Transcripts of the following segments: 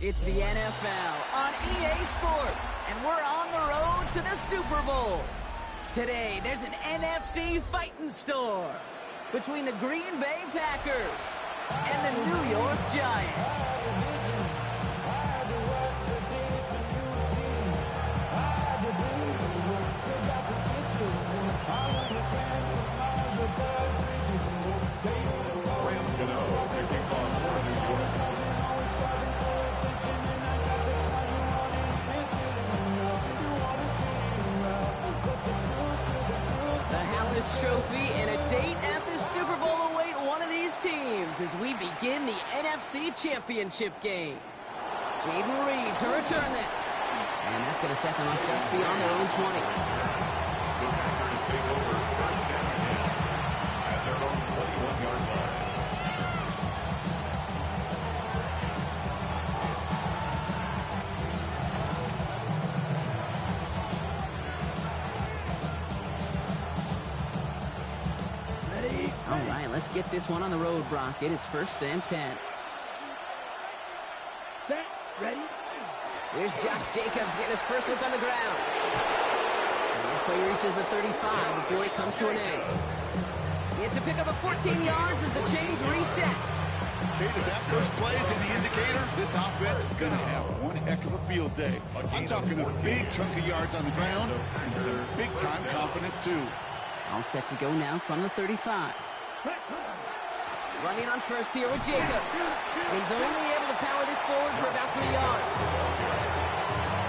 It's the NFL on EA Sports, and we're on the road to the Super Bowl. Today, there's an NFC fighting store between the Green Bay Packers and the New York Giants. Trophy and a date at the Super Bowl await one of these teams as we begin the NFC Championship game. Jaden Reed to return this. And that's going to set them up just beyond their own 20. The Packers take over first down at their own 21-yard line. All right, let's get this one on the road, Brock. It is 1st and 10. Set, ready. Here's Josh Jacobs getting his first look on the ground. And this play reaches the 35 before it comes to an end. It's a pickup of 14 yards as the chains reset. Okay, if that first play is any indicator, this offense is going to have one heck of a field day. I'm talking a big chunk of yards on the ground and some big-time confidence, too. All set to go now from the 35. Running on first here with Jacobs. He's only able to power this forward for about 3 yards.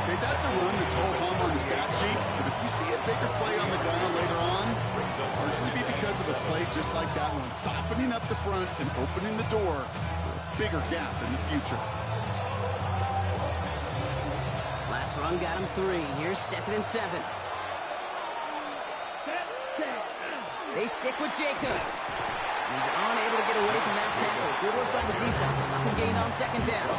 Okay, that's a run that's ho-hum on the stat sheet, but if you see a bigger play on the gun later on, largely be because of a play just like that one, softening up the front and opening the door for a bigger gap in the future. Last run got him 3. Here's 2nd and 7. They stick with Jacobs. He's unable to get away from that tackle. Good work by the defense. Nothing gained on 2nd down.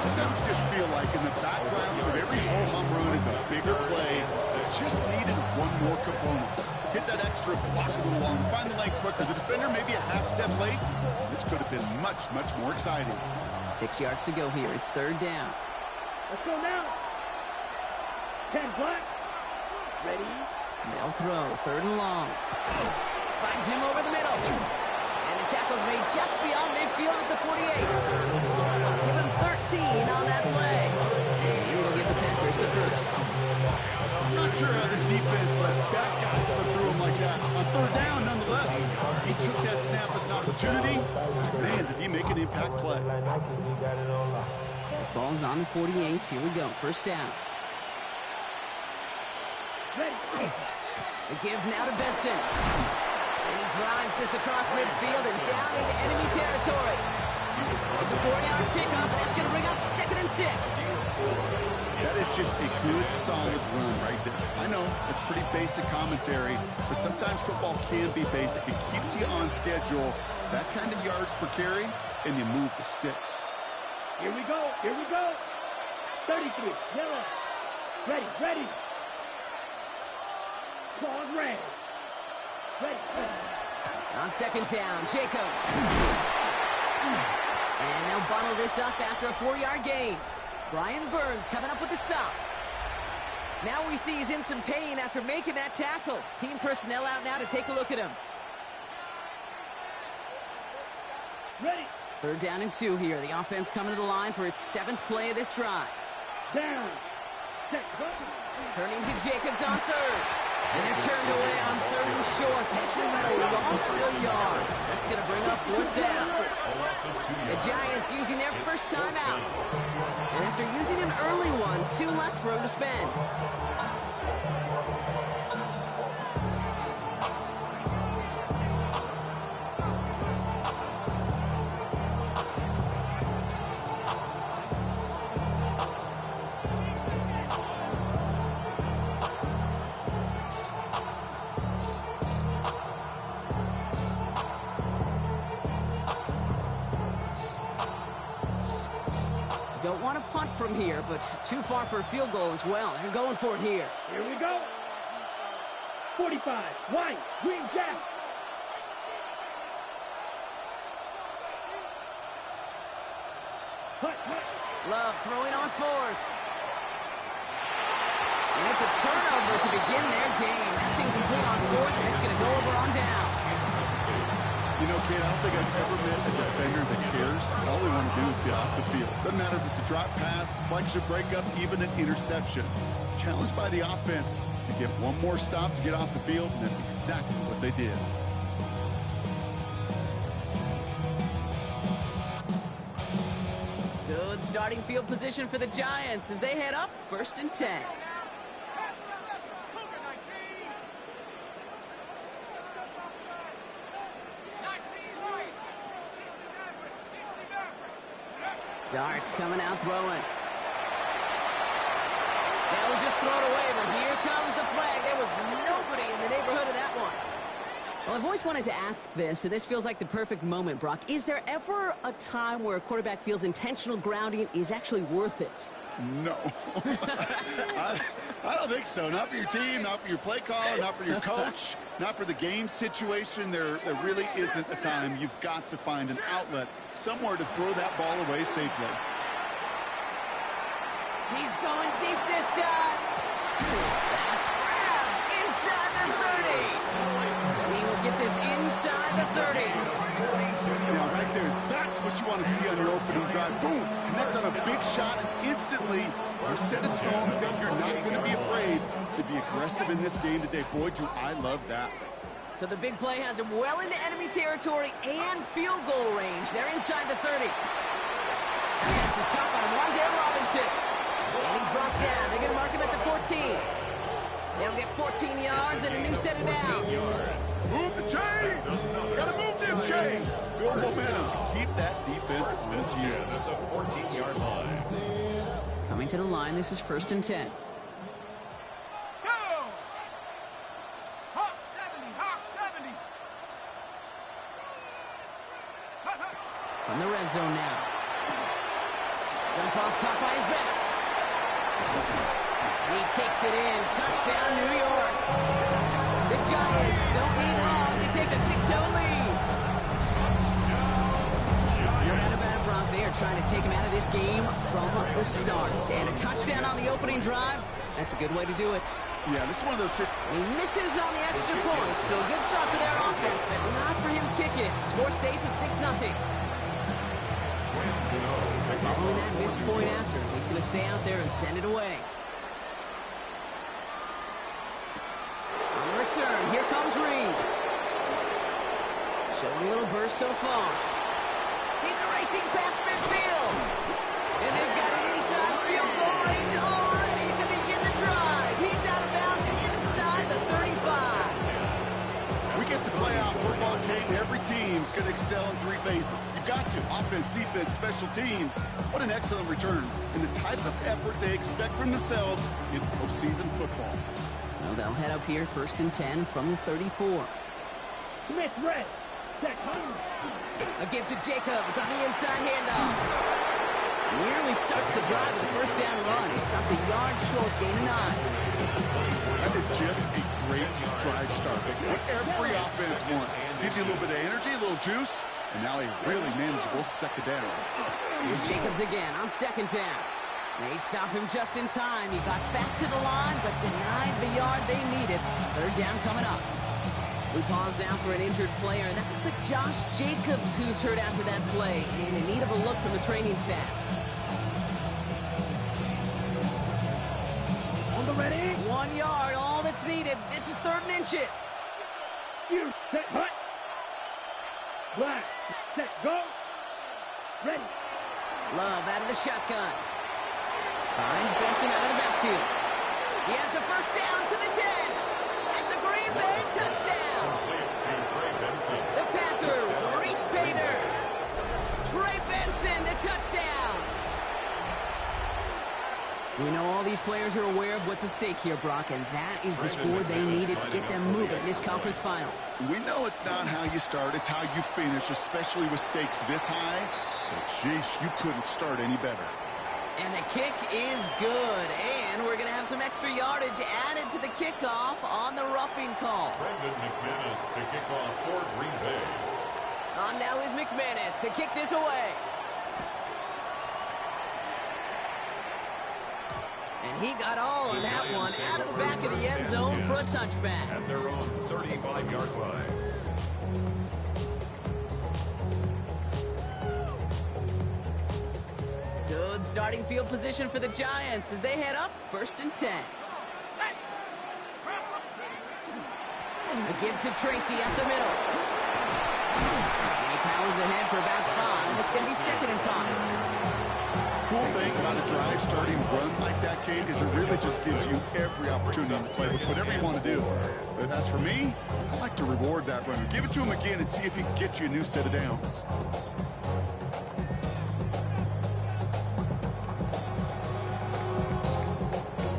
Sometimes you just feel like in the background of every ho-hum run is a bigger play that just needed one more component. Get that extra block a little longer, find the lane quicker. The defender maybe a half step late. This could have been much, much more exciting. 6 yards to go here. It's 3rd down. Let's go now. 10 black. Ready. They'll throw. 3rd and long. Finds him over the middle. And the tackle's made just beyond midfield at the 48. Give him 13 on that play. And it'll give the Packers the first. I'm not sure how this defense lets that guy slip through him like that. On 3rd down, nonetheless, he took that snap as an opportunity. Man, did he make an impact play. The ball's on the 48. Here we go. 1st down. The give now to Benson. And he drives this across midfield and down into enemy territory. It's a 4-yard pickup, and that's going to bring up 2nd and 6. That is just a good, solid run right there. I know, it's pretty basic commentary, but sometimes football can be basic. It keeps you on schedule. That kind of yards per carry, and you move the sticks. Here we go. Here we go. 33. Yellow. Ready. Ready. Claws red. Ready. On 2nd down, Jacobs. And they'll bottle this up after a 4-yard gain. Brian Burns coming up with the stop. Now we see he's in some pain after making that tackle. Team personnel out now to take a look at him. Ready. 3rd down and 2 here. The offense coming to the line for its 7th play of this drive. Down. Set. Turning to Jacobs on 3rd. And they're turned away on 3rd and short. Actually might have lost a yard. That's going to bring up 4th down. The Giants using their first time out. And after using an early one, 2 left for him to spend. Don't want to punt from here, but too far for a field goal as well. They're going for it here. Here we go. 45. White. Green Jack. Hut. Love throwing on fourth. And it's a turnover to begin their game. That's incomplete on fourth, and it's going to go over on down. You know, Kate, I don't think I've ever met a defender that cares. All they want to do is get off the field. Doesn't matter if it's a drop pass, deflection, breakup, even an interception. Challenged by the offense to get one more stop to get off the field, and that's exactly what they did. Good starting field position for the Giants as they head up 1st and 10. Darts coming out throwing. They'll just throw it away, but here comes the flag. There was nobody in the neighborhood of that one. Well, I've always wanted to ask this, and this feels like the perfect moment, Brock. Is there ever a time where a quarterback feels intentional grounding is actually worth it? No. I don't think so. Not for your team, not for your play caller, not for your coach, not for the game situation. There really isn't a time. You've got to find an outlet, somewhere to throw that ball away safely. He's going deep this time. That's grabbed inside the 30. He will get this inside the 30. Now, right there, that's what you want to see on your opening drive. Boom! Connect on a big shot, and instantly you set a tone that you're not going to be afraid to be aggressive in this game today. Boy, do I love that. So the big play has him well into enemy territory and field goal range. They're inside the 30. This is caught by Wan'Dale Robinson. And he's brought down. They're going to mark him at the 14. They'll get 14 yards and a new set of downs. Move the chains! Gotta move them chains! Build momentum. Keep that defense on its heels. At the 14-yard line. Coming to the line, this is 1st and 10. Go! Hawk 70, Hawk 70. From the red zone now. Jump off, caught by his back. And he takes it in. Touchdown, New York. The Giants don't need long to take a 6-0 lead. No doubt about it, Brock. They are trying to take him out of this game from the start. And a touchdown on the opening drive, that's a good way to do it. Yeah, this is one of those... And he misses on the extra point, so a good start for their offense, but not for him kicking. Score stays at 6-0. So following that missed point after, he's going to stay out there and send it away. On the return, here comes Reed. Showing a little burst so far. He's racing past midfield. And they've got it inside field goal range already to begin the drive. He's out of bounds inside the 35. We get to play out football, Kate, and every team's going to excel in three phases. You've got to. Offense, defense, special teams. What an excellent return. And the type of effort they expect from themselves in postseason football. So they'll head up here 1st and 10 from the 34. Smith red. Check home. A give to Jacobs on the inside handoff. Nearly starts the drive with a first down run. He's stopped a yard short, gain of 9. That is just a great drive start. What every offense wants. Gives you a little bit of energy, a little juice, and now a really manageable second down. Here's Jacobs again on 2nd down. They stopped him just in time. He got back to the line, but denied the yard they needed. 3rd down coming up. We pause now for an injured player, and that looks like Josh Jacobs, who's hurt after that play, and in need of a look from the training staff. On the ready. 1 yard, all that's needed. This is 3rd and inches. You set hut. Black. Set go. Ready. Love out of the shotgun. Finds Benson out of the backfield. He has the first down to the 10. That's a Green Bay touchdown. The Panthers reach Painters. Trey Benson, the touchdown. We know all these players are aware of what's at stake here, Brock, and that is the score they needed to get them moving in this conference final. We know it's not how you start, it's how you finish, especially with stakes this high. But, sheesh, you couldn't start any better. And the kick is good, and we're going to have some extra yardage added to the kickoff on the roughing call. Brandon McManus to kick off for Green Bay. On now is McManus to kick this away. And he got all of that one out of the back of the end zone for a touchback. At their own 35-yard line. Good starting field position for the Giants as they head up 1st and 10. A give to Tracy at the middle. He powers ahead for about 5. It's going to be 2nd and 5. Cool thing about a drive starting run like that, Kate, is it really just gives you every opportunity to play with whatever you want to do. But as for me, I like to reward that runner. Give it to him again and see if he can get you a new set of downs.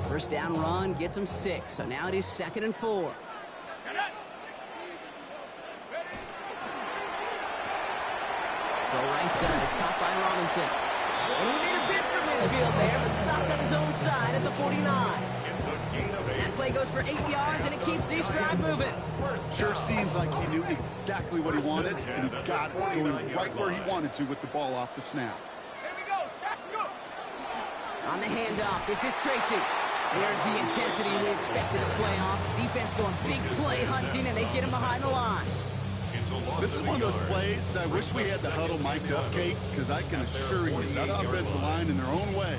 First down run gets him 6. So now it is 2nd and 4. The right side is caught by Robinson. And he made a bid for midfield there, but stopped on his own side at the 49. That play goes for 8 yards, and it keeps this drive moving. Sure seems like he knew exactly what he wanted, and he got it going right where he wanted to with the ball off the snap. On the handoff, this is Tracy. There's the intensity we expected in playoffs. Defense going big play hunting, and they get him behind the line. This is one of those plays that I wish we had the huddle mic'd up, Kate, because I can assure you that offensive line in their own way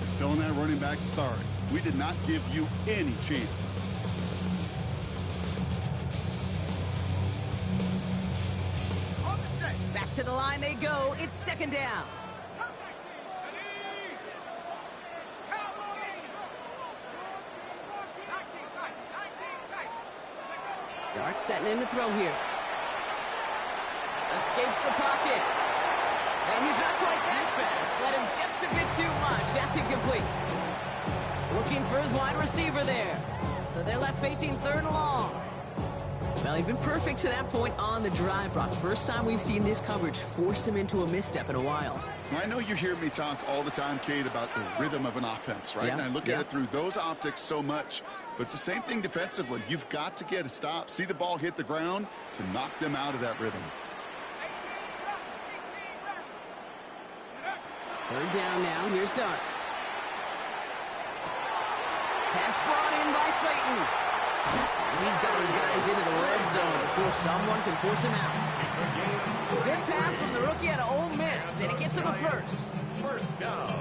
is telling that running back, sorry, we did not give you any chance. Back to the line they go. It's 2nd down. Dart setting in the throw here. Escapes the pocket. And he's not quite that fast. Let him just a bit too much. That's incomplete. Looking for his wide receiver there. So they're left facing 3rd and long. Well, he's been perfect to that point on the drive, Brock. First time we've seen this coverage force him into a misstep in a while. I know you hear me talk all the time, Kate, about the rhythm of an offense, right? Yeah, and I look at it through those optics so much. But it's the same thing defensively. You've got to get a stop, see the ball hit the ground to knock them out of that rhythm. 3rd down now. Here's Dart. Pass brought in by Slayton. He's got his guys into the red zone before someone can force him out. Good pass from the rookie out of Ole Miss, and it gets him a 1st.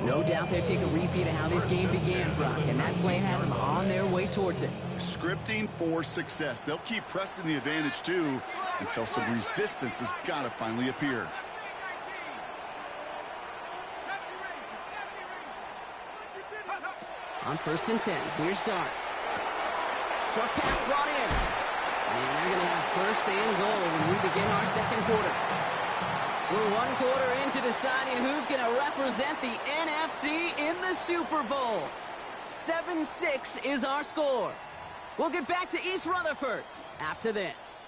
No doubt they take a repeat of how this game began, Brock, and that play has them on their way towards it. Scripting for success. They'll keep pressing the advantage, too, until some resistance has got to finally appear. On 1st and 10, here's Dart. Short pass brought in. And they're going to have 1st and goal when we begin our 2nd quarter. We're 1 quarter into deciding who's going to represent the NFC in the Super Bowl. 7-6 is our score. We'll get back to East Rutherford after this.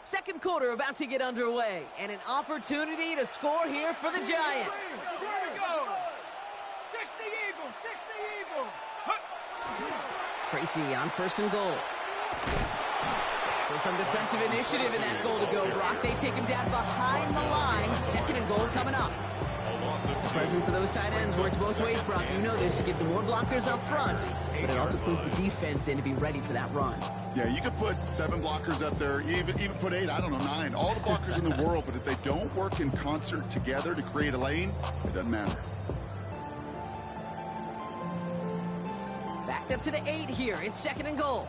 Second quarter about to get underway, and an opportunity to score here for the Giants. Here we go. 60 Eagles, 60 Eagles. Tracy on 1st and goal. So some defensive initiative in that goal to go, Brock. They take him down behind the line. 2nd and goal coming up. The presence of those tight ends works both ways, Brock. You know this. Gives them more blockers up front, but it also clues the defense in to be ready for that run. Yeah, you could put 7 blockers up there, even put 8, I don't know, 9. All the blockers in the world, but if they don't work in concert together to create a lane, it doesn't matter. Backed up to the 8 here. It's 2nd and goal.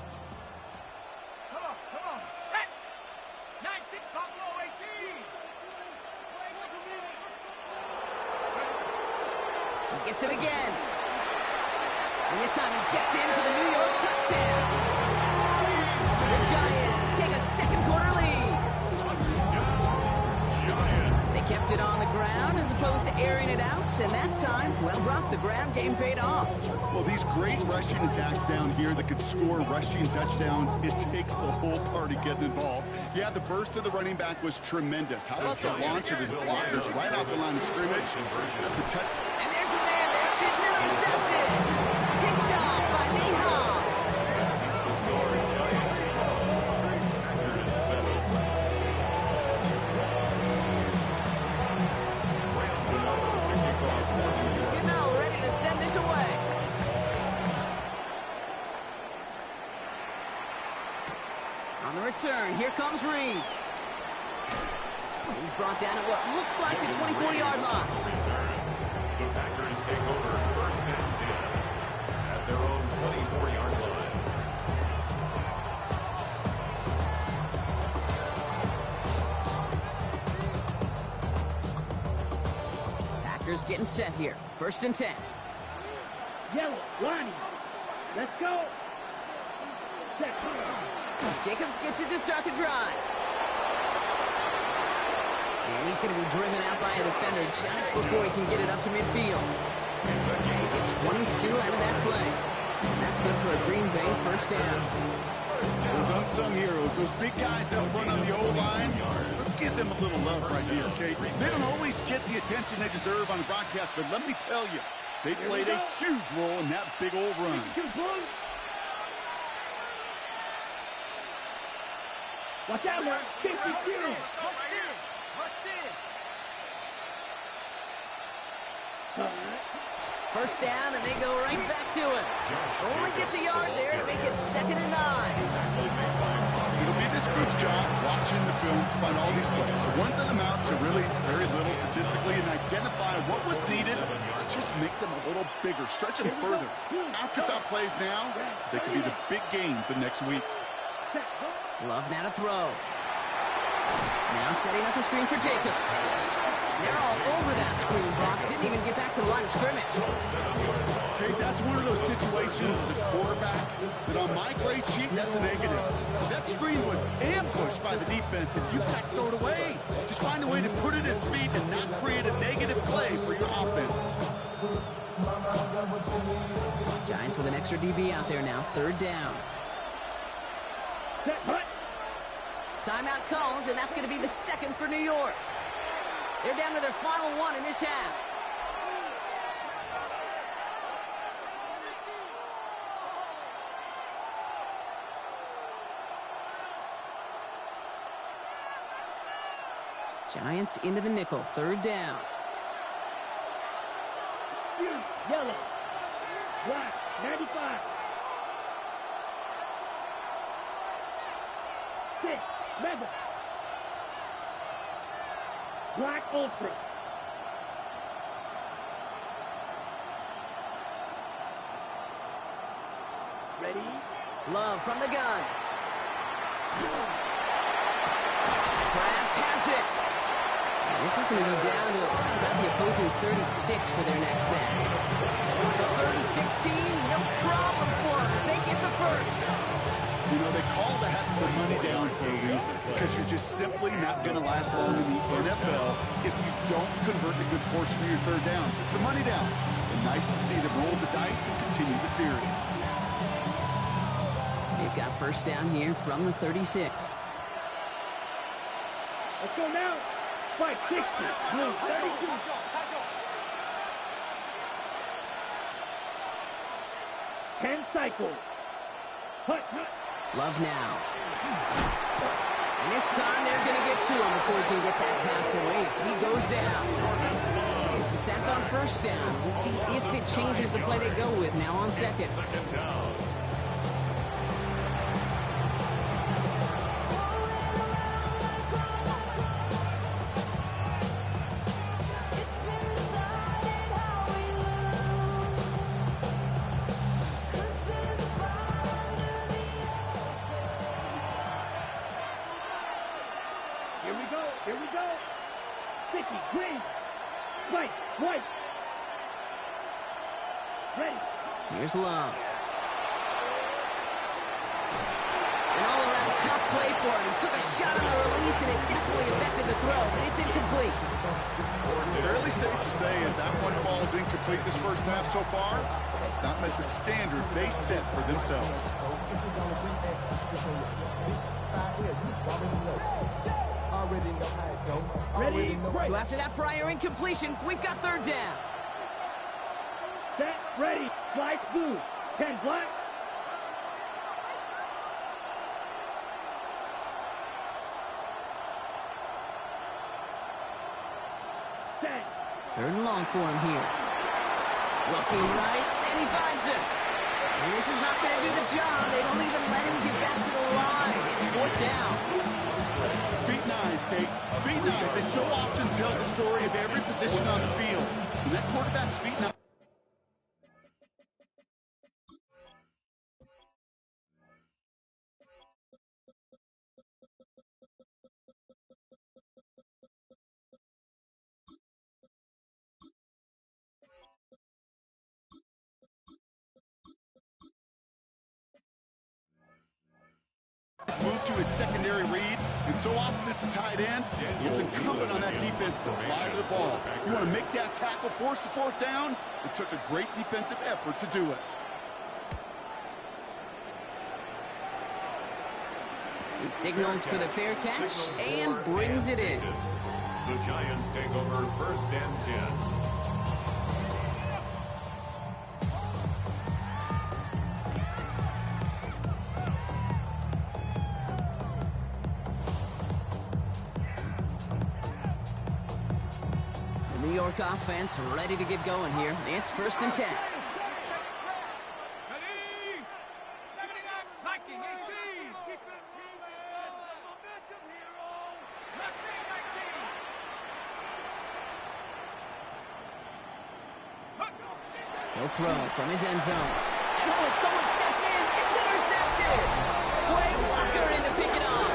Come on, set. 19, Buffalo 18. He gets it again. And this time he gets in for the New York touchdown. The Giants take a 2nd quarter lead. They kept it on the ground as opposed to airing it out. And that time, well, Brock, the ground game paid off. Well, these great rushing attacks down here that could score rushing touchdowns, it takes the whole party getting involved. Yeah, the burst of the running back was tremendous. How about the launch of his blockers right off the line of scrimmage? That's a touch. And there's a man there. It's intercepted. Picked off by Nehal. return. Here comes Reed. He's brought down at what looks like the 24-yard line. The Packers take over first and 10 at their own 24-yard line. Packers getting set here. First and 10. Yellow, Lonnie. Let's go. Set. Jacobs gets it to start the drive. And he's going to be driven out by a defender just before he can get it up to midfield. They get 22 out of that play. And that's good for a Green Bay first down. Those unsung heroes, those big guys up front on the O-line, let's give them a little love right here, okay? They don't always get the attention they deserve on the broadcast, but let me tell you, they played a huge role in that big old run. Watch out, man. 52. First down, and they go right back to it. Only gets a yard there to make it 2nd and 9. It'll be this group's job watching the film to find all these plays. The ones that amount to really very little statistically and identify what was needed to just make them a little bigger, stretch them further. Afterthought plays now, they could be the big gains of next week. Love now to throw. Now setting up the screen for Jacobs. They're all over that screen, Brock. Didn't even get back to the line of scrimmage. Okay, that's one of those situations as a quarterback that on my grade sheet, that's a negative. That screen was ambushed by the defense, and you've got to throw it away. Just find a way to put it at his feet and not create a negative play for your offense. Giants with an extra DB out there now. 3rd down. Timeout calls, and that's going to be the 2nd for New York. They're down to their final one in this half. Giants into the nickel. 3rd down. Yellow. Black. 95. 6. Mega. Black Ultra. Ready? Love from the gun. Kraft has it. And this is going to be down to about the opposing 36 for their next snap. So 3rd and 16, no problem for them as they get the first. You know, they call that the money down for a reason, because you're just simply not going to last long in the NFL if you don't convert a good portion of your 3rd downs. It's a money down. And nice to see them roll the dice and continue the series. They've got first down here from the 36. Let's go now. 560. Blue 32. Ten cycles. Hut. Love now. And this time they're going to get to him before he can get that pass away as he goes down. It's a sack on first down. We'll see if it changes the play they go with now on 2nd. Here we go. Sticky, green, white. Ready. Here's Love. An all-around tough play for him. He took a shot on the release, and it definitely affected the throw, but it's incomplete. Fairly safe to say as that one falls incomplete this first half so far, it's not met the standard they set for themselves. Ready. So after that prior incompletion, we've got 3rd down. Set. Ready. Slice blue. 10 black. Set. 3rd and long for him here. Looking right, and he finds it. And this is not going to do the job. They don't even let him get back to the line. It's fourth down. Feet and eyes, Kate. Feet and eyes. They so often tell the story of every position on the field. When that quarterback's feet and eyes. Move to his secondary read, and so often it's a tight end. It's incumbent on that defense to fly to the ball. You want to make that tackle, force the fourth down. It took a great defensive effort to do it. He signals for the fair catch and brings it in. The Giants take over first and 10. The New York offense ready to get going here. It's first and 10. He'll throw from his end zone. And oh, someone stepped in. It's intercepted. Quay Walker in to pick it off.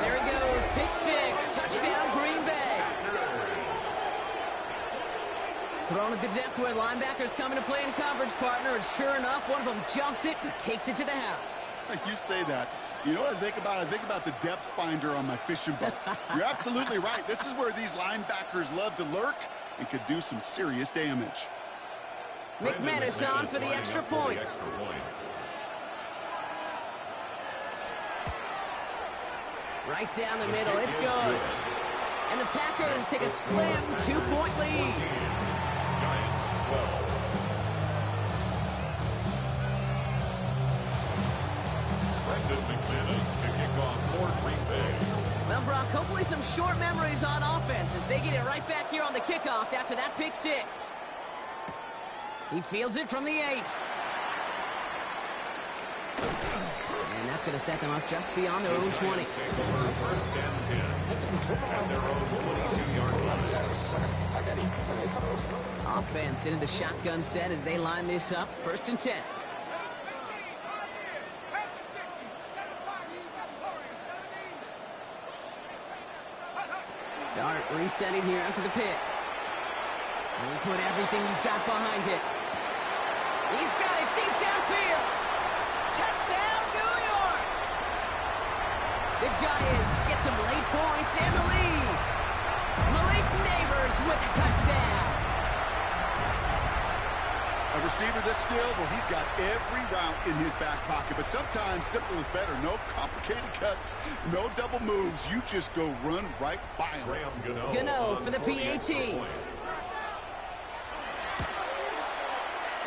There he goes. Pick six. Touchdown, Green Bay. Thrown at the depth where linebackers come into play in coverage, partner. And sure enough, one of them jumps it and takes it to the house. You say that. You know what I think about? I think about the depth finder on my fishing boat. You're absolutely right. This is where these linebackers love to lurk and could do some serious damage. McManus on for the extra point. Right down the middle, it's good. And the Packers take a slim 2-point lead. Giants 12. Brendan McManus to kick off for Green Bay. Well, Brock, hopefully some short memories on offense as they get it right back here on the kickoff after that pick six. He fields it from the 8. And that's going to set them up just beyond their own 20. First and 10. At their own 22-yard line. Offense into the shotgun set as they line this up. First and 10. Dart resetting here after the pick. And he put everything he's got behind it. He's got it deep downfield. Touchdown, New York! The Giants get some late points and the lead. Malik Neighbors with a touchdown. A receiver this skilled, well, he's got every route in his back pocket, but sometimes simple is better. No complicated cuts, no double moves. You just go run right by him. Gano for the PAT.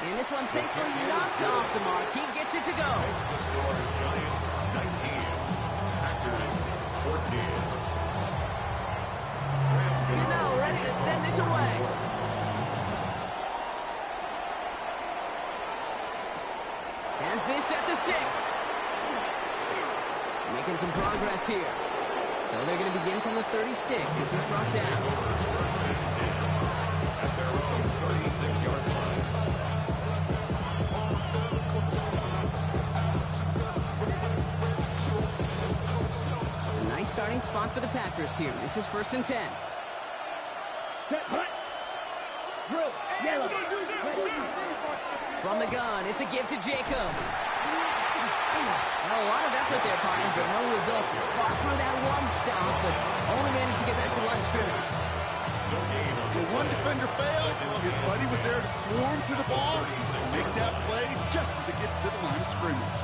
And this one, thankfully, not off the mark. He gets it to go. Makes the score Giants 19, Packers 14. Gano ready to send this away. Has this at the 6. Making some progress here. So they're going to begin from the 36 as he's brought down. First and 10 at their own 36-yard line. A nice starting spot for the Packers here. This is first and 10. From the gun, it's a give to Jacobs. Well, a lot of effort there, partner, but no results. Fought through that one stop, but only managed to get back to the line of scrimmage. The one defender failed. His buddy was there to swarm to the ball. Make that play just as it gets to the line of scrimmage.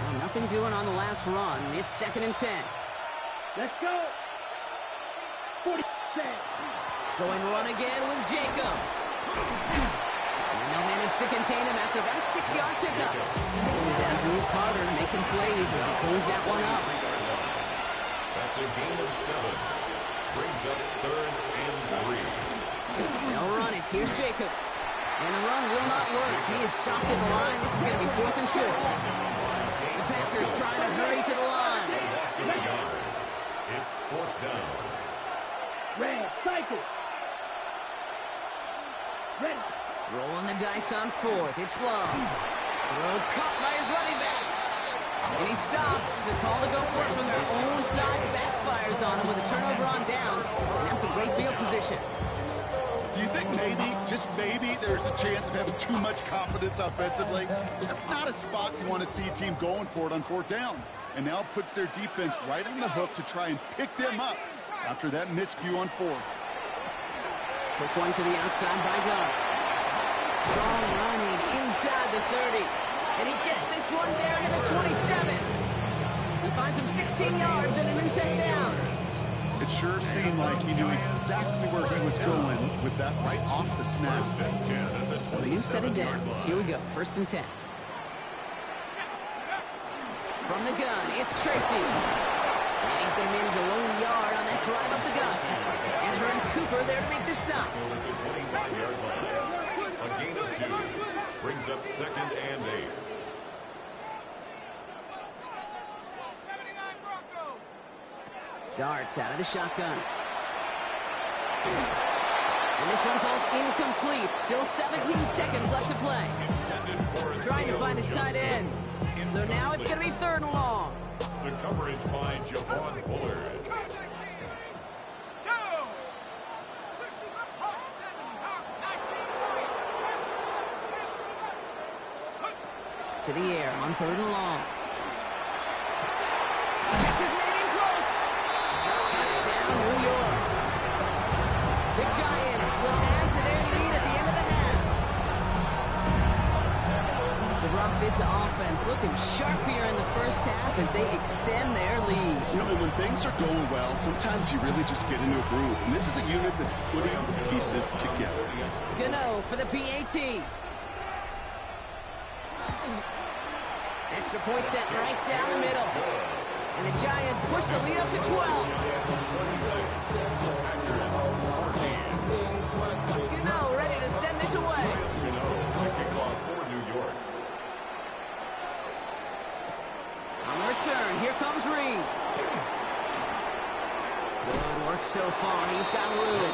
Well, nothing doing on the last run. It's second and 10. Let's go. 40. Going run again with Jacobs. And they'll manage to contain him after about a 6-yard pickup. Here's Andrew Carter making plays as he cleans that one up. That's a gain of 7. Brings up 3rd and 3. They'll run it. Here's Jacobs. And the run will not work. He is stopped at the line. This is going to be 4th and short. The Packers trying to hurry to the line. It's 4th down. Red, cycle. Ready. Rolling the dice on 4th. It's Love. Throw caught by his running back. And he stops. The call to go for it from their own side backfires on him with a turnover on downs. And that's a great field position. Do you think maybe, just maybe, there's a chance of having too much confidence offensively? That's not a spot you want to see a team going for it on 4th down. And now it puts their defense right on the hook to try and pick them up after that miscue on 4th. Quick one to the outside by Dart. Strong running inside the 30. And he gets this one down to the 27. He finds him 16 yards and a new set of downs. It sure seemed like he knew exactly where he was going with that right off the snap. So a new set of downs. Here we go. 1st and 10. From the gun, it's Tracy. And he's going to manage a lone yard on that drive up the gut. Aaron Cooper there to make the stop. A gain of 2 brings up 2nd and 8. Darts out of the shotgun. And this one falls incomplete. Still 17 seconds left to play. Trying to find his tight end. So now it's going to be 3rd and long. The coverage by Javon Bullard. To the air on 3rd and long. Catch is made in close. Touchdown, New York. The Giants will add to their lead at the end of the half. To rock this offense, looking sharp here in the first half as they extend their lead. You know, and when things are going well, sometimes you really just get into a groove. And this is a unit that's putting the pieces together. Gano for the PAT. Extra point set right down the middle. And the Giants push the lead up to 12. Gano ready to send this away. Kickoff for New York. On the return, here comes Reed. Good work so far. He's got room.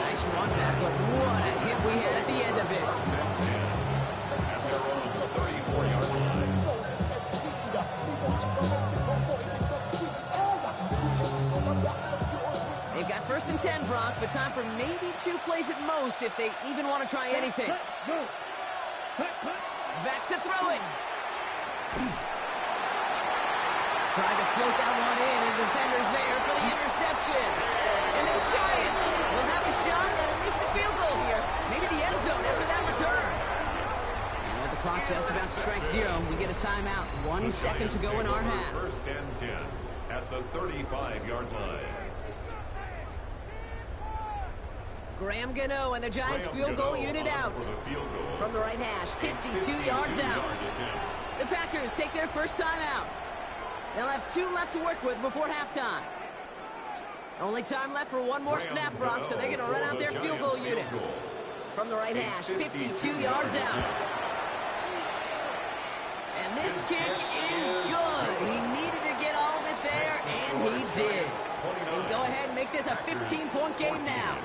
Nice run back, but what a hit we had at the end of it. At their own 34-yard line. They've got 1st and 10, Brock, but time for maybe 2 plays at most if they even want to try anything. Back to throw it. Trying to float that one in, and defenders there for the interception. And the Giants will have a shot at least a field goal here. Maybe the end zone after that return. And with the clock just about to strike 0, we get a timeout. 1 second to go in our half. 1st and 10 at the 35-yard line. Graham Gano and the Giants field goal unit out. From the right hash, 52 yards out. The Packers take their first time out. They'll have 2 left to work with before halftime. Only time left for one more snap, Brock, so they're going to run out their field goal unit. From the right hash, 52 yards out. And this kick is good. He needed to get all of it there, and he did. And go ahead and make this a 15-point game now.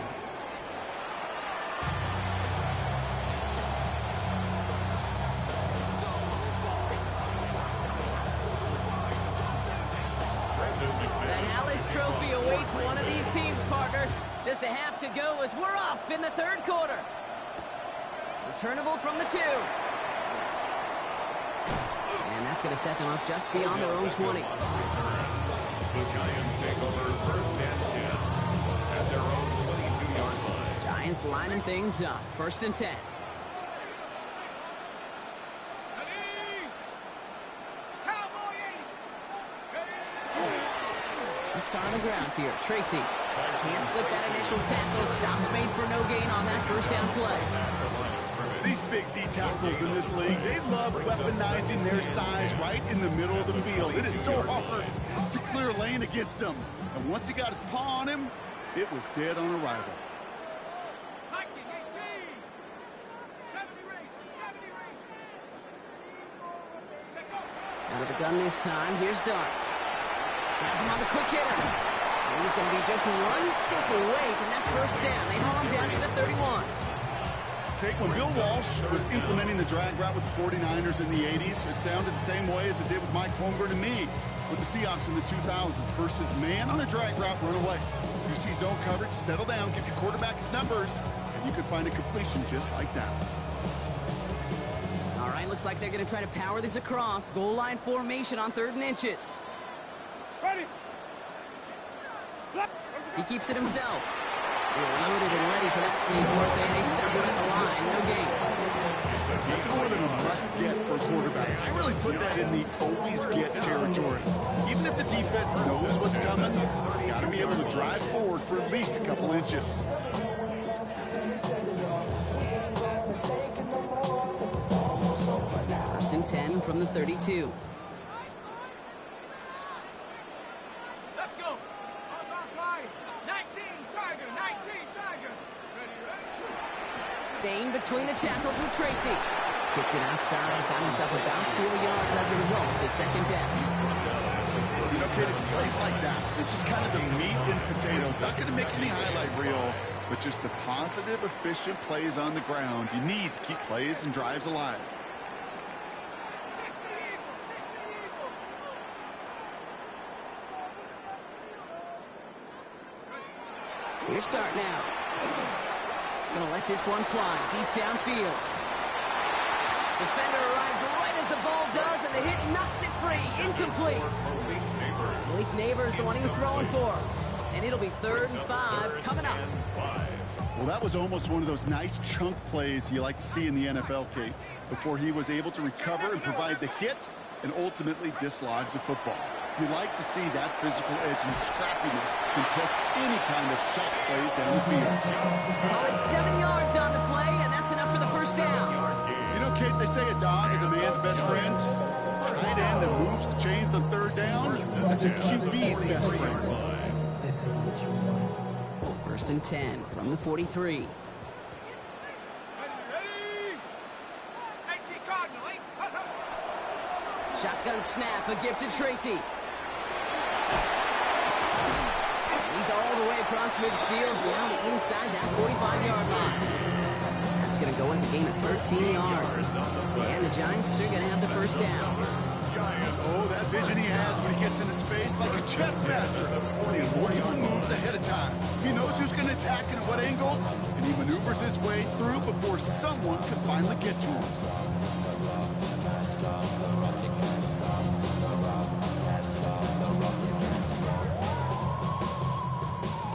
Trophy awaits one of these teams, partner. Just a half to go as we're off in the 3rd quarter. Returnable from the 2. And that's going to set them up just beyond their own 20. The Giants take over 1st and 10 at their own 22-yard line. Giants lining things up. 1st and 10. Start on the ground here. Tracy can't slip that initial tackle. Stops made for no gain on that 1st down play. These big D tackles in this league, they love weaponizing their size right in the middle of the field. It is so hard to clear lane against them. And once he got his paw on him, it was dead on arrival. Out of the gun this time. Here's Dart. Has him on the quick hitter. And he's going to be just one step away from that first down. They haul him down to the 31. Okay, when Bill Walsh was implementing the drag route with the 49ers in the 80s, it sounded the same way as it did with Mike Holmgren and me with the Seahawks in the 2000s versus man on a drag route, run away. You see zone coverage, settle down, give your quarterback his numbers, and you can find a completion just like that. All right, looks like they're going to try to power this across. Goal line formation on 3rd and inches. Ready. He keeps it himself. They're loaded and ready for that sneak work. They stuck him at the line. No gain. That's more than a must-get for a quarterback. I really put that in the always-get territory. Even if the defense knows what's coming, you got to be able to drive forward for at least a couple inches. First and 10 from the 32. Let's go. 19 Tiger, 19 Tiger. Staying between the tackles with Tracy. Kicked it outside, found himself about 4 yards as a result. It's 2nd down. You know, kid, it's plays like that. It's just kind of the meat and potatoes. Not going to make any highlight reel, but just the positive, efficient plays on the ground. You need to keep plays and drives alive. Here's Dart now. Gonna let this one fly deep downfield. Defender arrives right as the ball does, and the hit knocks it free. Incomplete. Malik Neighbors, the one he was throwing for. And it'll be 3rd and 5 coming up. Well, that was almost one of those nice chunk plays you like to see in the NFL, Kate, before he was able to recover and provide the hit and ultimately dislodge the football. You like to see that physical edge and scrappiness to contest any kind of shot plays down the field. Solid 7 yards on the play, and that's enough for the first down. You know, Kate, they say a dog is a man's best friend. Tight end that moves the chains on 3rd down, that's a QB's best friend. First and 10 from the 43. Shotgun snap, a gift to Tracy. He's all the way across midfield, down to inside that 45-yard line. That's going to go as a gain of 13 yards. And the Giants are going to have the first down. Oh, that vision he has when he gets into space like a chess master. Seeing multiple moves ahead of time. He knows who's going to attack and at what angles, and he maneuvers his way through before someone can finally get to him.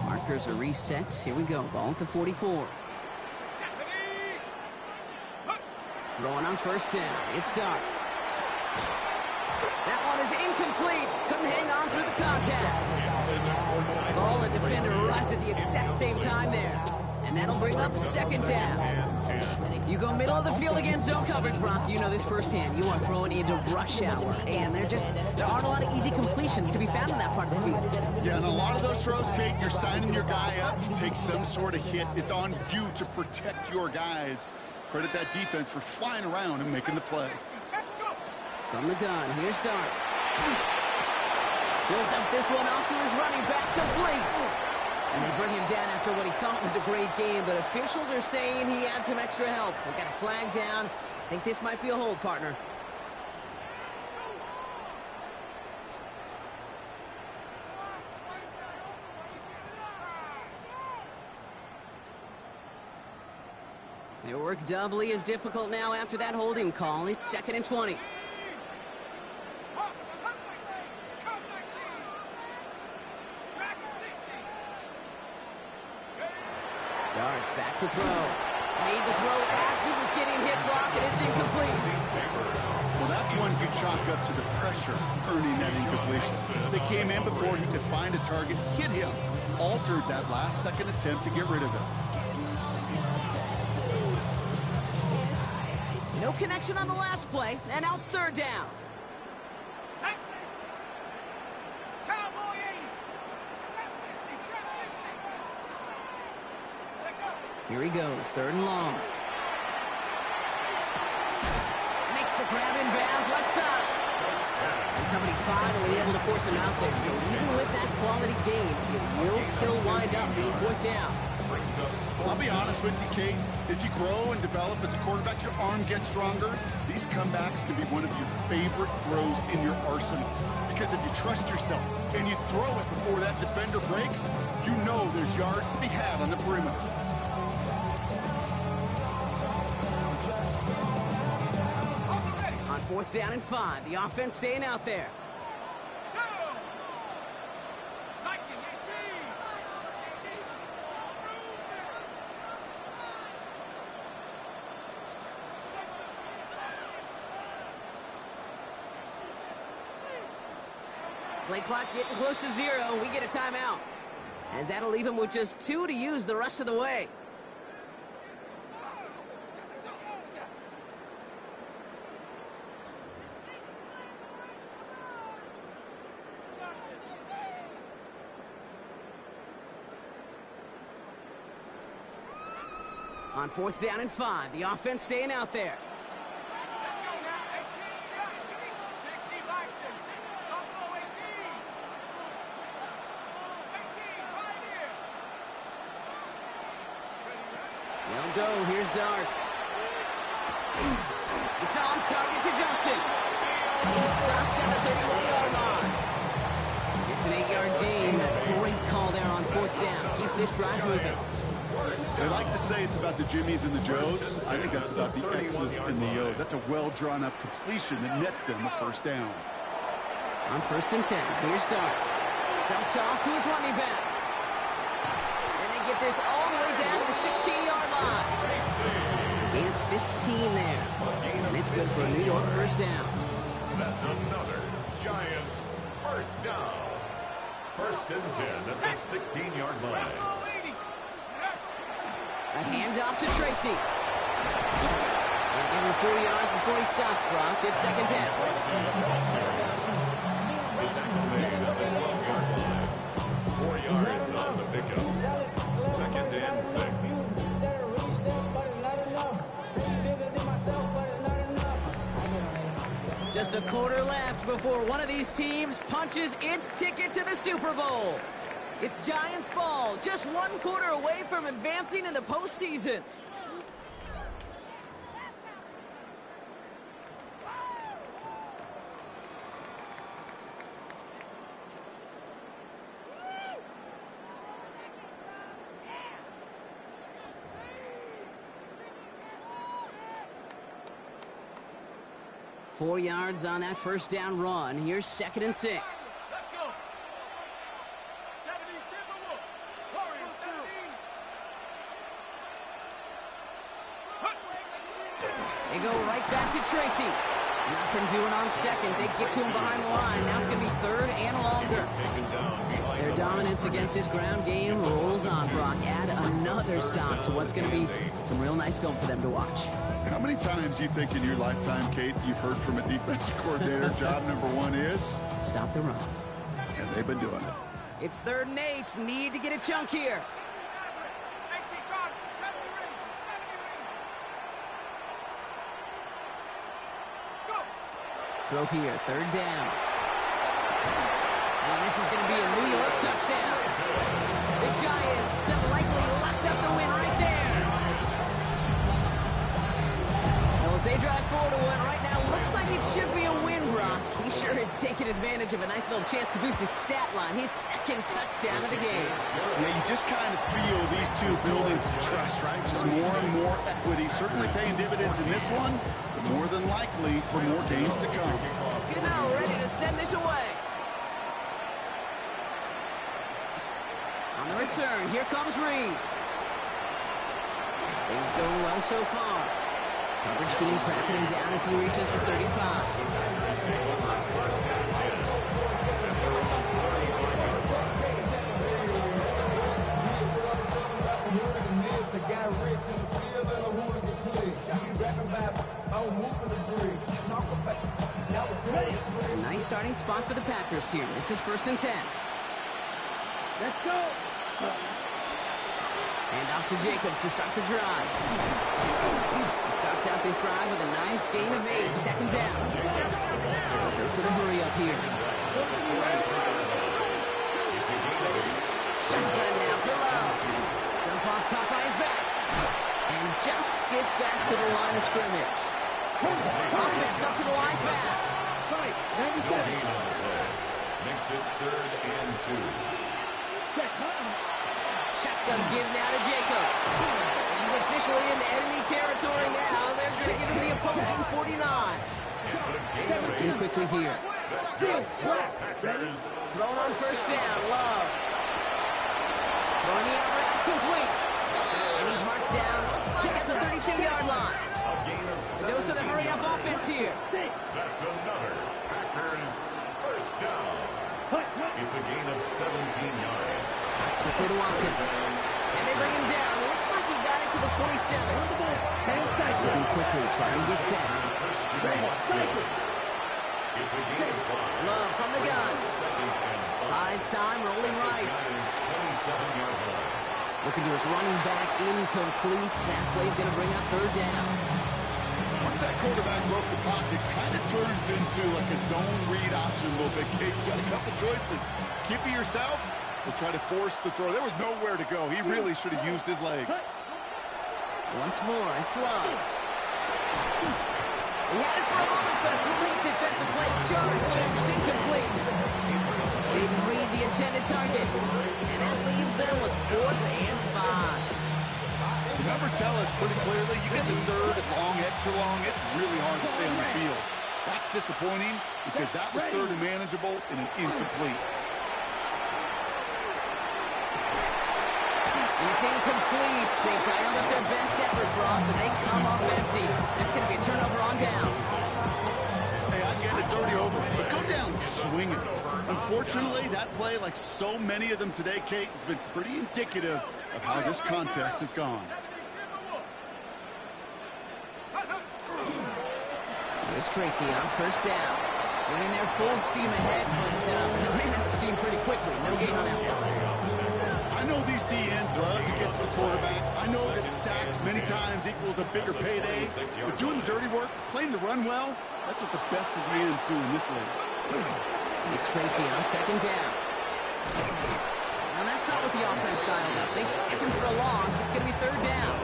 Markers are reset. Here we go. Ball at the 44. Throwing on first down. It's Dart. That one is incomplete. Couldn't hang on through the contact. Ball and defender arrived at the exact same time there. And that'll bring up 2nd down. You go middle of the field against zone coverage, Brock. You know this firsthand. You are throwing into rush hour. And there aren't a lot of easy completions to be found in that part of the field. Yeah, and a lot of those throws, Kate, you're signing your guy up to take some sort of hit. It's on you to protect your guys. Credit that defense for flying around and making the play. From the gun, here's Dart. Builds up this one off to his running back, complete. And they bring him down after what he thought was a great game, but officials are saying he had some extra help. They got a flag down. I think this might be a hold, partner. Their work doubly as difficult now after that holding call. It's 2nd and 20. Dart's back to throw. Made the throw as he was getting hit, Brock, and it's incomplete. Well, that's one you chalk up to the pressure earning that incompletion. They came in before he could find a target, hit him, altered that last-second attempt to get rid of him. No connection on the last play, and now it's 3rd down. Here he goes, 3rd and long. Makes the grab in bounds, left side. And somebody finally able to force him out there. So even with that quality gain, it will still wind up being fourth down. I'll be honest with you, Kate. As you grow and develop as a quarterback, your arm gets stronger. These comebacks can be one of your favorite throws in your arsenal. Because if you trust yourself and you throw it before that defender breaks, you know there's yards to be had on the perimeter. On fourth down and 5, the offense staying out there. Play clock getting close to 0. We get a timeout, as that'll leave him with just 2 to use the rest of the way. On fourth down and 5, the offense staying out there. They'll go. Here's Darts. It's on target to Johnson. He stops at the 31-yard line. It's an 8-yard gain. Great call there on fourth down. Keeps this drive moving. They like to say it's about the Jimmies and the Joes. I think that's about the X's and the O's. That's a well-drawn-up completion that nets them a first down. On first and 10, here's Darts. Dumped off to his running back. And they get this all the way down to the 16-yard line. Gain of 15 there. And it's good for a New York first down. That's another Giants first down. First and 10 at the 16-yard line. A handoff to Tracy. And give him 4 yards before he stops, Brock. It's second down. The tackle made at the 12-yard line. 4 yards on the pickup. Second and 6. Just a quarter left before one of these teams punches its ticket to the Super Bowl. It's Giants ball, just 1 quarter away from advancing in the postseason. Four yards on that first down run. Here's second and 6. They go right back to Tracy. Nothing doing on second. They get to him behind the line. Now it's going to be third and longer. Their dominance against his ground game rolls on, Brock. Add another stop to what's going to be some real nice film for them to watch. How many times do you think in your lifetime, Kate, you've heard from a defensive coordinator, job number 1 is? Stop the run. And they've been doing it. It's third and 8. Need to get a chunk here. Throw here, third down. And this is going to be a New York touchdown. The Giants have likely locked up the win right there. Well, as they drive forward to win right now, looks like it should be a win, Brock. He sure is taking advantage of a nice little chance to boost his stat line. His second touchdown of the game. Yeah, you just kind of feel these two building some trust, right? Just more and more equity. Certainly paying dividends in this one, but more than likely for more games to come. Gano ready to send this away. On the return, here comes Reed. Things going well so far. Coverage team tracking him down as he reaches the 35. A nice starting spot for the Packers here. This is first and 10. Let's go. And off to Jacobs to start the drive. He starts out this drive with a nice gain of 8. Second down. Goes to the hurry up here. Shotgun now for Love. Dump off, caught by his back. And just gets back to the line of scrimmage. Offense up to the line fast. Makes it 3rd and 2. Shotgun give now to Jacobs. He's officially in enemy territory now. They're going to give him the opposing 49. It's a gain of 8. Looking quickly here. That's good. Packers. Thrown on first down. Love. Throwing the out route complete. And he's marked down, looks like at the 32-yard line. A gain of A dose of the hurry-up offense here. That's another Packers first down. It's a gain of 17 yards. Quickly to Watson. And they bring him down. Looks like he got it to the 27. Looking quickly, trying to get set. It's a gain of 5. Love from the gun. Buys time, rolling right. 27-yard line. Looking to his running back, incomplete. Snap play's going to bring up 3rd down. Once that quarterback broke the pocket, kind of turns into like a zone read option a little bit. Kate, you got a couple choices. Keep it yourself or try to force the throw. There was nowhere to go. He really should have used his legs. Once more, it's Love. He had it for a moment, but a complete defensive play. John Lynch incomplete. Didn't read the intended target. And that leaves them with 4th and 5. The numbers tell us pretty clearly, you get to 3rd and long, extra long, it's really hard to stay on the field. That's disappointing because that was 3rd and manageable and an incomplete. And it's incomplete. They dialed up their best effort drop, and they come up empty. That's going to be a turnover on downs. Hey, I get it's already over, but go down swinging. Unfortunately, that play, like so many of them today, Kate, has been pretty indicative of how this contest has gone. Here's Tracy on first down. Went in there full steam ahead, but ran out of steam pretty quickly. No gain on that one. I know these DNs love to get to the quarterback. I know that sacks many times equals a bigger payday. But doing the dirty work, playing to run well, that's what the best of the ends do in this league. It's Tracy on second down. Now that's not what the offense dialed up. They stick him for a loss. It's going to be 3rd down.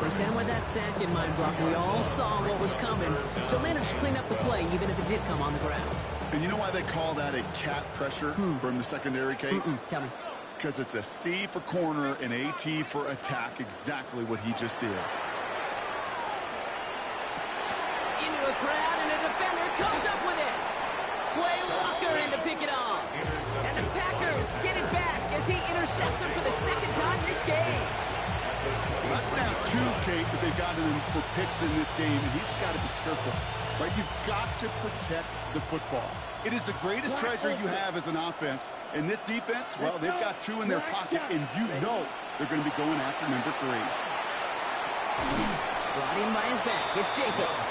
They sent with that sack in mind, Brock. We all saw what was coming, so managed to clean up the play, even if it did come on the ground. And you know why they call that a cat pressure from the secondary, Kate? Tell me. Because it's a C for corner and AT for attack, exactly what he just did. Into a crowd, and a defender comes up with it. Quay Walker in to pick it off. And the Packers get it back as he intercepts him for the 2nd time this game. That's now 2, Kate, that they've gotten him for picks in this game, and he's got to be careful. Right? You've got to protect the football. It is the greatest treasure you have as an offense. And this defense, well, they've got 2 in their pocket, and you know they're going to be going after number 3. Brought in by his back. It's Jacobs.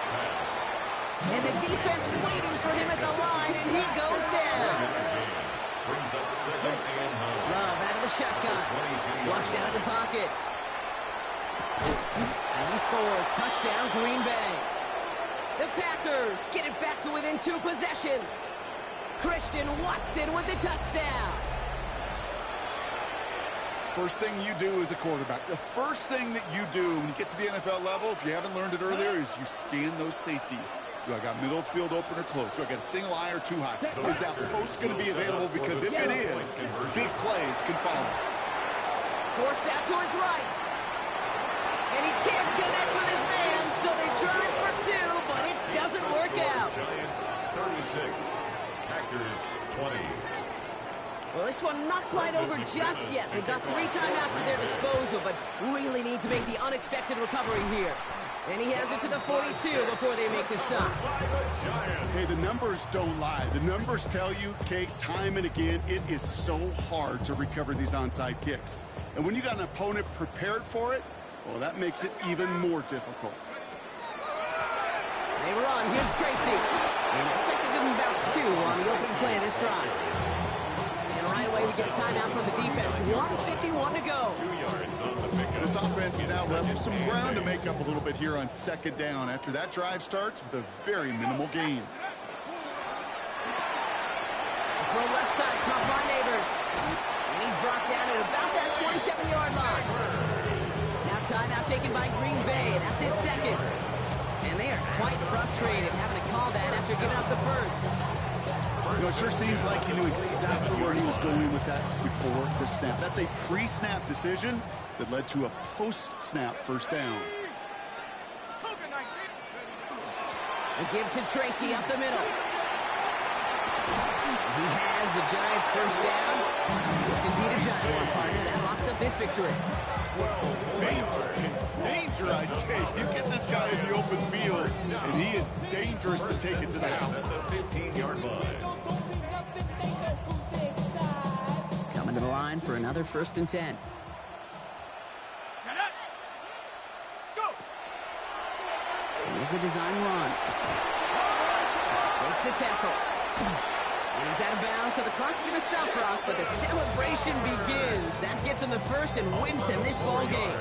And the defense waiting for him at the line, and he goes down. Brings up 2nd and 9. Love out of the shotgun. Flushed out of the pocket. And he scores. Touchdown, Green Bay. The Packers get it back to within 2 possessions. Christian Watson with the touchdown. First thing you do as a quarterback, the first thing that you do when you get to the NFL level, if you haven't learned it earlier, is you scan those safeties. Do I got middle of field open or close? Do I got a single high or 2 high? Is that post going to be available? Because if it is, big plays can follow. Forced out to his right. And he can't connect with his man, so they tried for 2, but it doesn't work out. Giants 36, Packers 20. Well, this one not quite over just yet. They've got 3 timeouts at their disposal, but really need to make the unexpected recovery here. And he has it to the 42 before they make the stop. Hey, the numbers don't lie. The numbers tell you, Kate, time and again, it is so hard to recover these onside kicks. And when you got an opponent prepared for it, well, that makes it even more difficult. They run. Here's Tracy. And it looks like they give him about 2 on the opening play of this drive. And right away, we get a timeout from the defense. 1:51 to go. 2 yards on defense now left some ground to make up a little bit here on second down after that drive starts with a very minimal gain. Throw left side, caught by Neighbors. And he's brought down at about that 27-yard line. Now timeout taken by Green Bay, and that's it second. And they are quite frustrated having to call that after giving up the first. You know, it sure seems like he knew exactly where he was going with that before the snap. That's a pre-snap decision that led to a post-snap first down. A give to Tracy up the middle. He has the Giants first down. It's indeed a Giant one, partner. That locks up this victory. Danger, I say. You get this guy in the open field, and he is dangerous to take it to the house. 15-yard line. Coming to the line for another 1st and 10. Here's a design run. Makes the tackle. And he's out of bounds, so the clock's going to stop, Brock, but the celebration begins. That gets him the first and wins them this ball game.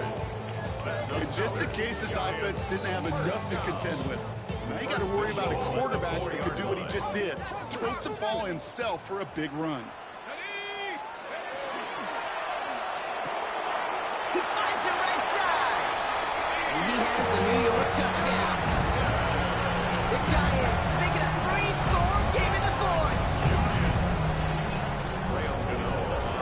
And just in case this offense didn't have enough to contend with, now you got to worry about a quarterback who could do what he just did. Tote the ball himself for a big run. He finds him right side. And he has the New York touchdown. The Giants make it a 3-score game in the 4th.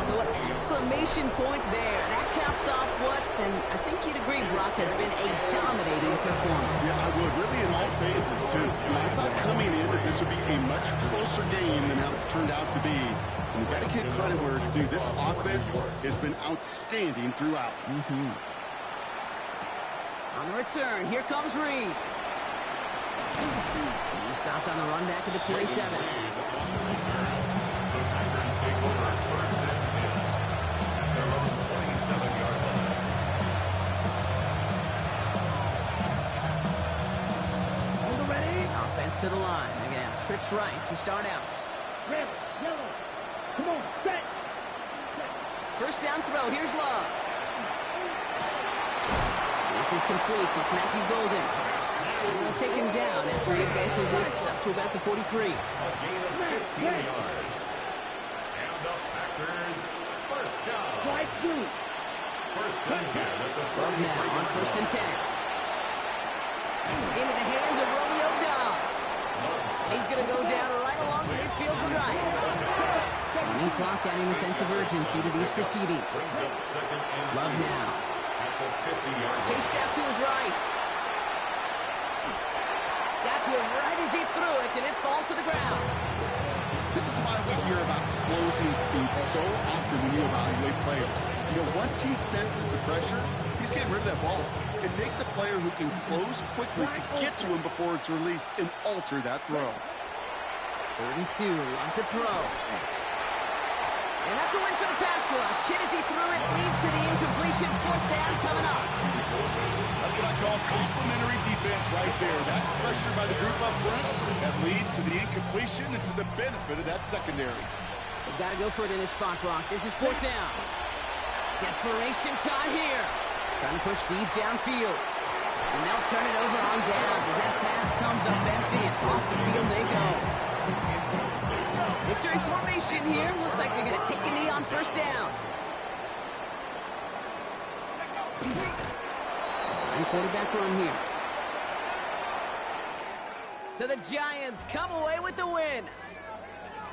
So an exclamation point there. That caps off what, and I think you'd agree, Brock, has been a dominating performance. Yeah, I would. Really in all phases, too. You know, I thought coming in that this would be a much closer game than how it's turned out to be. And you've got to give credit where it's due. This offense has been outstanding throughout. On the return, here comes Reed. He stopped on the run back at the 27. Offense to the line. Again, trips right to start out. Red, yellow. Come on, set. First down throw. Here's Love. This is complete. It's Matthew Golden. And they'll take him down after he advances this up to about the 43. A gain of 15 yards. And the Packers first down. Strike through. First and 10 at the Love now on 1st and 10. Into the hands of Romeo Dobbs. And he's going to go down right along the midfield stripe. Running clock adding a sense of urgency to these proceedings. Love now. Chased out to his right. Got to him right as he threw it, and it falls to the ground. This is why we hear about closing speed so often when you evaluate players. You know, once he senses the pressure, he's getting rid of that ball. It takes a player who can close quickly to get to him before it's released and alter that throw. 3rd and 2, on to throw. And that's a win for the pass rush. Hit as he threw it, leads to the incompletion. 4th down coming up. That's what I call complimentary defense right there. That pressure by the group up front, that leads to the incompletion and to the benefit of that secondary. They've got to go for it in this spot, Brock. This is 4th down. Desperation time here. Trying to push deep downfield. And they'll turn it over on downs as that pass comes up empty and off the field they go. Victory formation here. Looks like they're going to take a knee on 1st down. Sign quarterback run here. So the Giants come away with the win.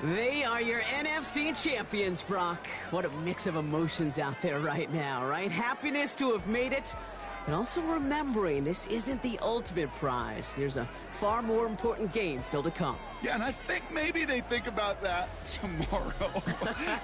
They are your NFC champions, Brock. What a mix of emotions out there right now, right? Happiness to have made it, and also remembering this isn't the ultimate prize. There's a far more important game still to come. Yeah, and I think maybe they think about that tomorrow.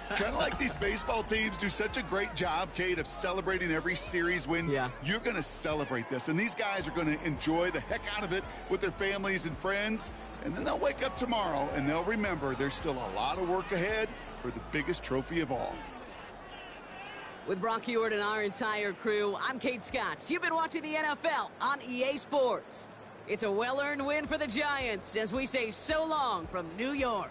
Kind of like these baseball teams do such a great job, Kate, of celebrating every series win. Yeah. You're going to celebrate this, and these guys are going to enjoy the heck out of it with their families and friends. And then they'll wake up tomorrow, and they'll remember there's still a lot of work ahead for the biggest trophy of all. With Brock Huard and our entire crew, I'm Kate Scott. You've been watching the NFL on EA Sports. It's a well-earned win for the Giants as we say so long from New York.